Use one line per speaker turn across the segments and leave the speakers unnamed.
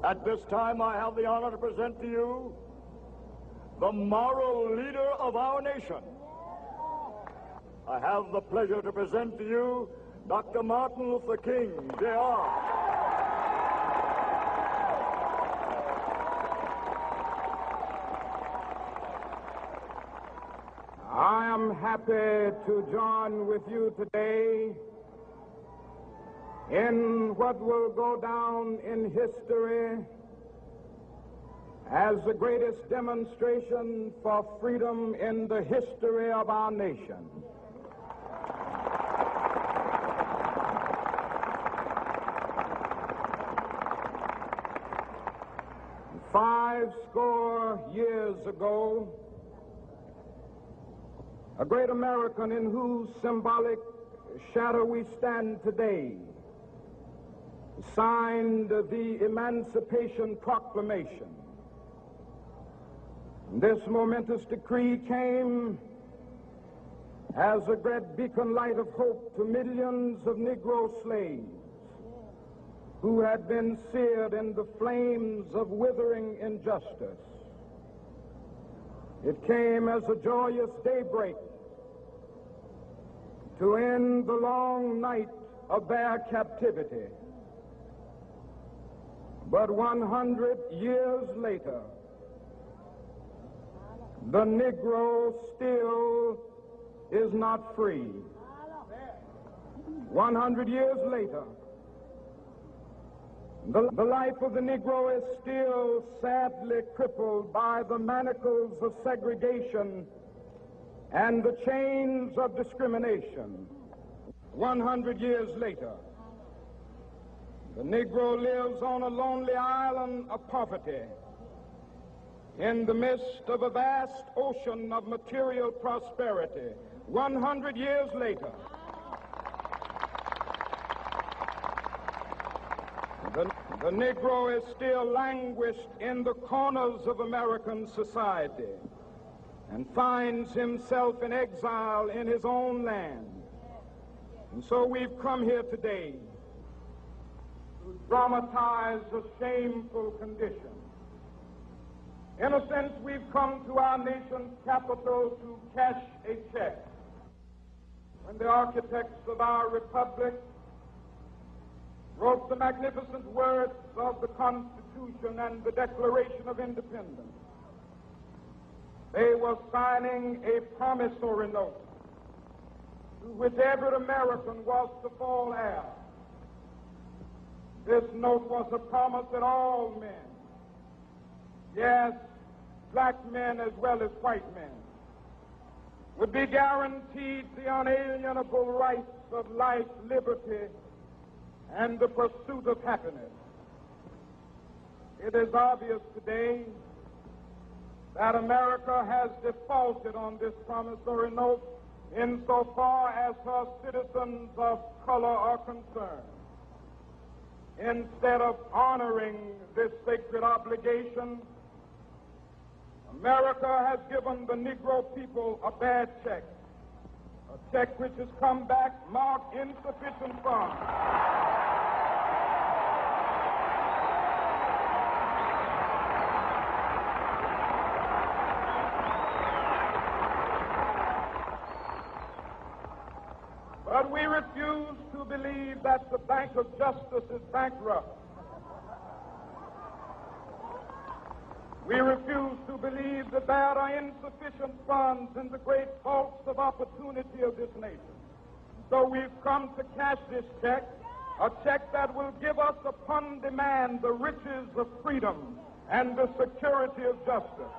At this time, I have the honor to present to you the moral leader of our nation. I have the pleasure to present to you Dr. Martin Luther King, Jr.
I am happy to join with you today in what will go down in history as the greatest demonstration for freedom in the history of our nation. Five score years ago, a great American in whose symbolic shadow we stand today signed the Emancipation Proclamation. This momentous decree came as a great beacon light of hope to millions of Negro slaves who had been seared in the flames of withering injustice. It came as a joyous daybreak to end the long night of their captivity. But 100 years later, the Negro still is not free. 100 years later, the life of the Negro is still sadly crippled by the manacles of segregation and the chains of discrimination. 100 years later, the Negro lives on a lonely island of poverty in the midst of a vast ocean of material prosperity. 100 years later, the Negro is still languished in the corners of American society and finds himself in exile in his own land. And so we've come here today to dramatize a shameful condition. In a sense, we've come to our nation's capital to cash a check. When the architects of our republic wrote the magnificent words of the Constitution and the Declaration of Independence, they were signing a promissory note to which every American was to fall heir. This note was a promise that all men, yes, black men as well as white men, would be guaranteed the unalienable rights of life, liberty, and the pursuit of happiness. It is obvious today that America has defaulted on this promissory note insofar as her citizens of color are concerned. Instead of honoring this sacred obligation, America has given the Negro people a bad check, a check which has come back marked insufficient funds. But we refuse to believe that the Bank of Justice is bankrupt. We refuse to believe that there are insufficient funds in the great vaults of opportunity of this nation. So we've come to cash this check, a check that will give us upon demand the riches of freedom and the security of justice.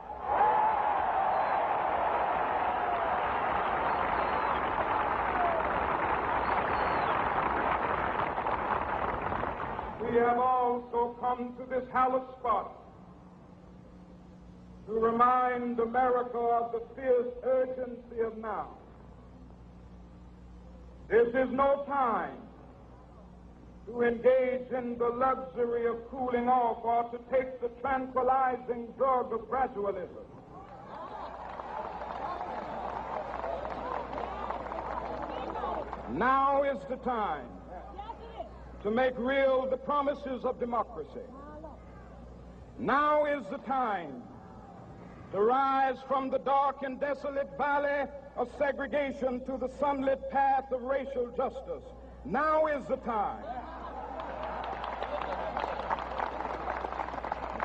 We have also come to this hallowed spot to remind America of the fierce urgency of now. This is no time to engage in the luxury of cooling off or to take the tranquilizing drug of gradualism. Now is the time to make real the promises of democracy. Now is the time to rise from the dark and desolate valley of segregation to the sunlit path of racial justice. Now is the time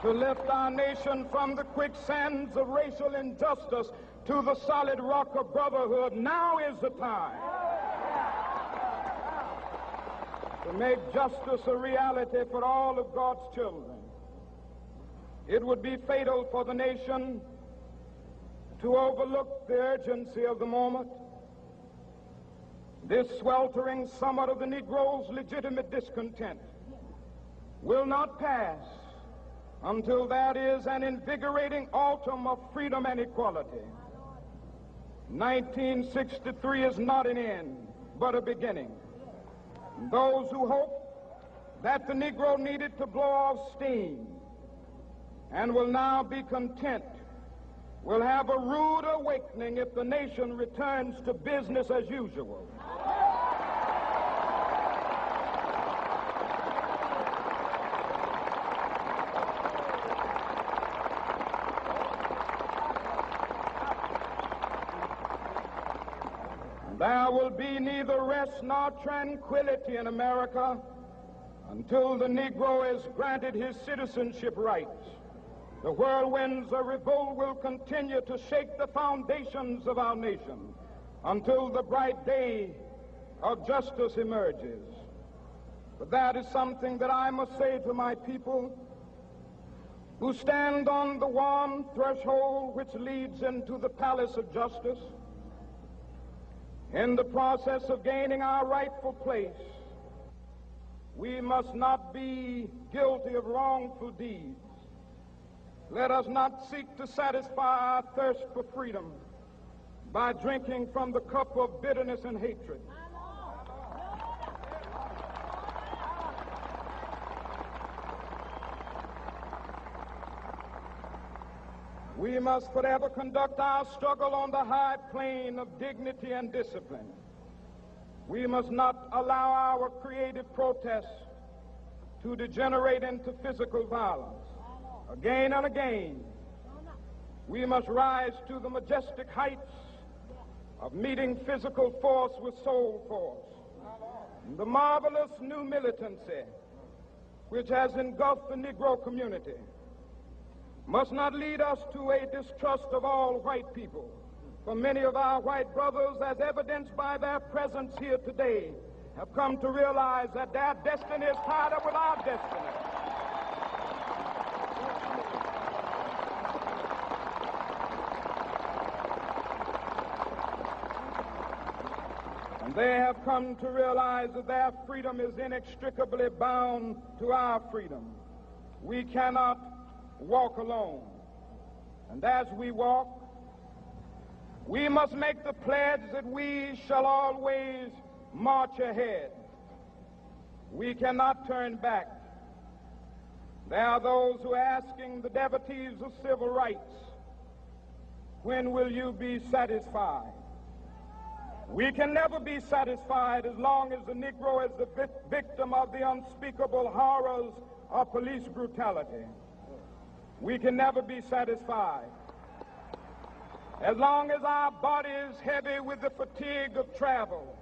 to lift our nation from the quicksands of racial injustice to the solid rock of brotherhood. Now is the time to make justice a reality for all of God's children. It would be fatal for the nation to overlook the urgency of the moment. This sweltering summit of the Negro's legitimate discontent will not pass until that is an invigorating autumn of freedom and equality. 1963 is not an end, but a beginning. Those who hope that the Negro needed to blow off steam and will now be content will have a rude awakening if the nation returns to business as usual. There will be neither rest nor tranquility in America until the Negro is granted his citizenship rights. The whirlwinds of revolt will continue to shake the foundations of our nation until the bright day of justice emerges. But that is something that I must say to my people who stand on the warm threshold which leads into the palace of justice. In the process of gaining our rightful place, we must not be guilty of wrongful deeds. Let us not seek to satisfy our thirst for freedom by drinking from the cup of bitterness and hatred. We must forever conduct our struggle on the high plane of dignity and discipline. We must not allow our creative protests to degenerate into physical violence. Again and again, we must rise to the majestic heights of meeting physical force with soul force. The marvelous new militancy which has engulfed the Negro community must not lead us to a distrust of all white people. For many of our white brothers, as evidenced by their presence here today, have come to realize that their destiny is tied up with our destiny. And they have come to realize that their freedom is inextricably bound to our freedom. We cannot walk alone. And as we walk, we must make the pledge that we shall always march ahead. We cannot turn back. There are those who are asking the devotees of civil rights, when will you be satisfied? We can never be satisfied as long as the Negro is the victim of the unspeakable horrors of police brutality. We can never be satisfied as long as our bodies, heavy with the fatigue of travel,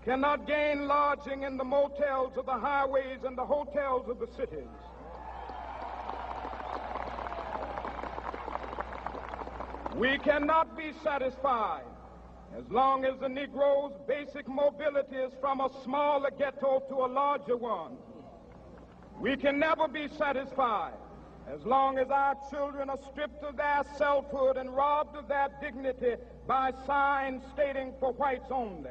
cannot gain lodging in the motels of the highways and the hotels of the cities. We cannot be satisfied as long as the Negro's basic mobility is from a smaller ghetto to a larger one. We can never be satisfied as long as our children are stripped of their selfhood and robbed of their dignity by signs stating for whites only.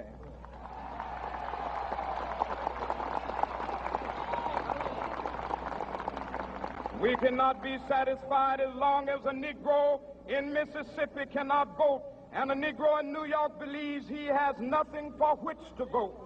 We cannot be satisfied as long as a Negro in Mississippi cannot vote and a Negro in New York believes he has nothing for which to vote.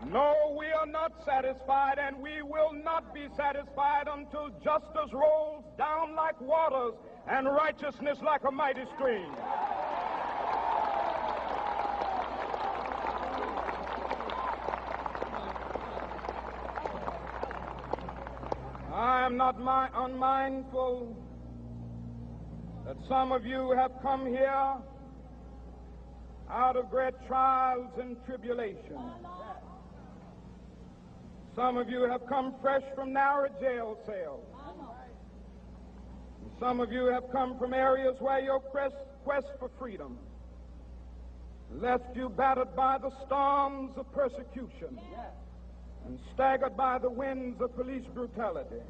No, we are not satisfied, and we will not be satisfied until justice rolls down like waters and righteousness like a mighty stream. am not unmindful that some of you have come here out of great trials and tribulations. Some of you have come fresh from narrow jail cells. And some of you have come from areas where your quest for freedom left you battered by the storms of persecution and staggered by the winds of police brutality.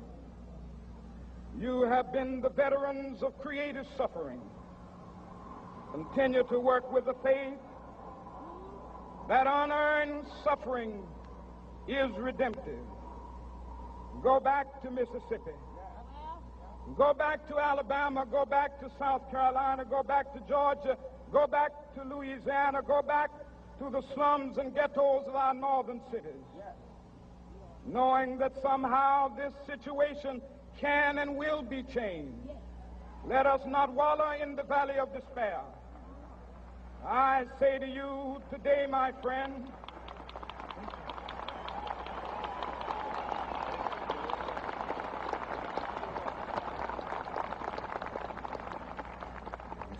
You have been the veterans of creative suffering. Continue to work with the faith that unearned suffering is redemptive. Go back to Mississippi. Go back to Alabama. Go back to South Carolina. Go back to Georgia. Go back to Louisiana. Go back to the slums and ghettos of our northern cities. Knowing that somehow this situation can and will be changed. Let us not wallow in the valley of despair. I say to you today, my friend,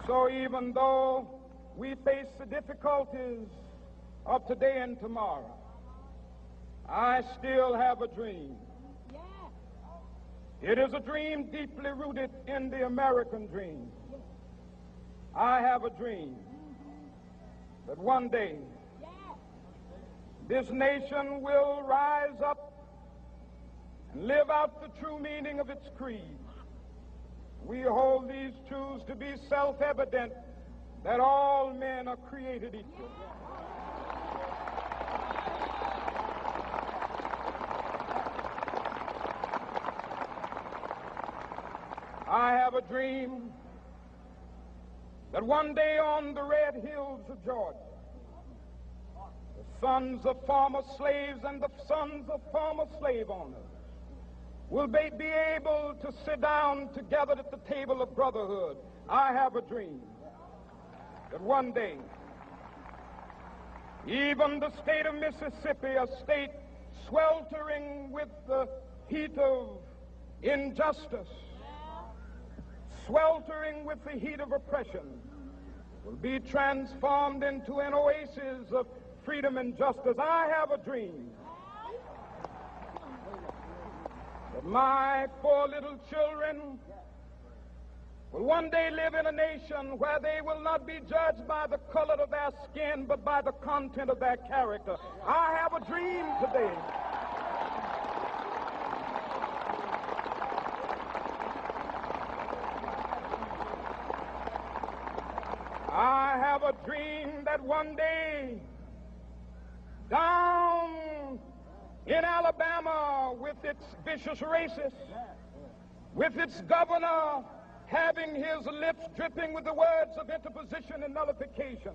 so even though we face the difficulties of today and tomorrow, I still have a dream. It is a dream deeply rooted in the American dream. I have a dream that one day this nation will rise up and live out the true meaning of its creed. We hold these truths to be self-evident, that all men are created equal. I have a dream that one day on the red hills of Georgia, the sons of former slaves and the sons of former slave owners will be able to sit down together at the table of brotherhood. I have a dream that one day, even the state of Mississippi, a state sweltering with the heat of injustice, sweltering with the heat of oppression, will be transformed into an oasis of freedom and justice. I have a dream that my 4 little children will one day live in a nation where they will not be judged by the color of their skin, but by the content of their character. I have a dream today. I have a dream that one day, down in Alabama, with its vicious racists, with its governor having his lips dripping with the words of interposition and nullification,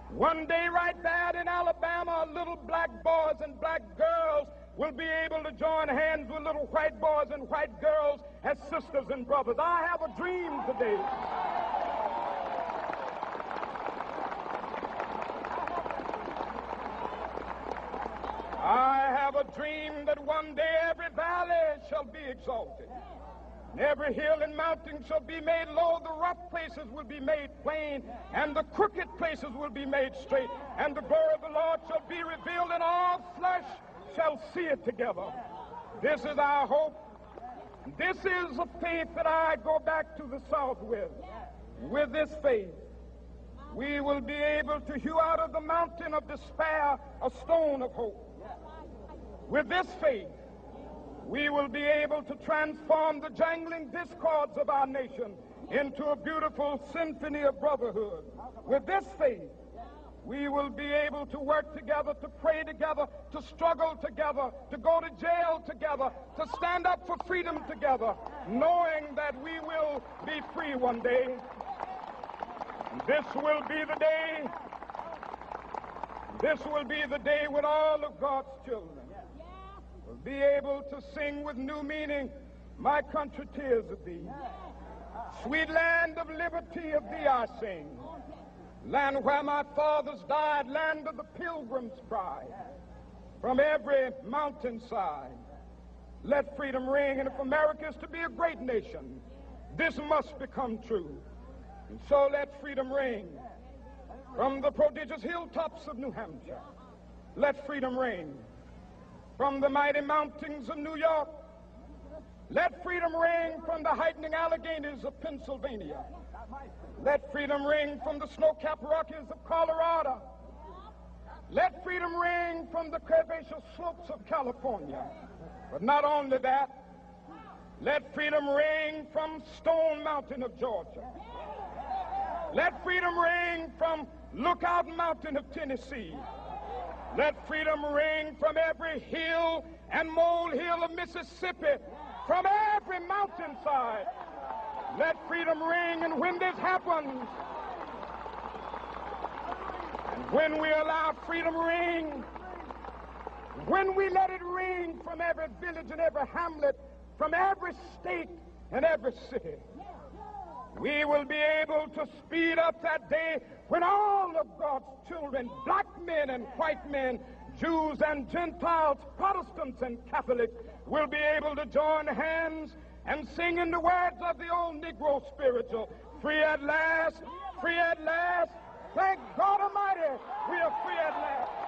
one day right there in Alabama, little black boys and black girls will be able to join hands with little white boys and white girls as sisters and brothers. I have a dream today. I have a dream that one day every valley shall be exalted, and every hill and mountain shall be made low, the rough places will be made plain, and the crooked places will be made straight, and the glory of the Lord shall be revealed, and all flesh shall see it together. This is our hope. This is a faith that I go back to the South with. With this faith, we will be able to hew out of the mountain of despair a stone of hope. With this faith, we will be able to transform the jangling discords of our nation into a beautiful symphony of brotherhood. With this faith, we will be able to work together, to pray together, to struggle together, to go to jail together, to stand up for freedom together, knowing that we will be free one day. This will be the day. This will be the day when all of God's children will be able to sing with new meaning, my country, tears of thee. Sweet land of liberty, of thee I sing. Land where my fathers died, land of the pilgrim's pride. From every mountainside, Let freedom ring, and if America is to be a great nation, this must become true. And so let freedom ring from the prodigious hilltops of New Hampshire. Let freedom ring from the mighty mountains of New York. Let freedom ring from the heightening Alleghenies of Pennsylvania. Let freedom ring from the snow-capped Rockies of Colorado. Let freedom ring from the curvaceous slopes of California. But not only that, let freedom ring from Stone Mountain of Georgia. Let freedom ring from Lookout Mountain of Tennessee. Let freedom ring from every hill and molehill of Mississippi, from every mountainside. Let freedom ring, and when this happens, and when we allow freedom ring, when we let it ring from every village and every hamlet, from every state and every city, we will be able to speed up that day when all of God's children, black men and white men, Jews and Gentiles, Protestants and Catholics, will be able to join hands and sing in the words of the old Negro spiritual, free at last, free at last. Thank God Almighty, we are free at last.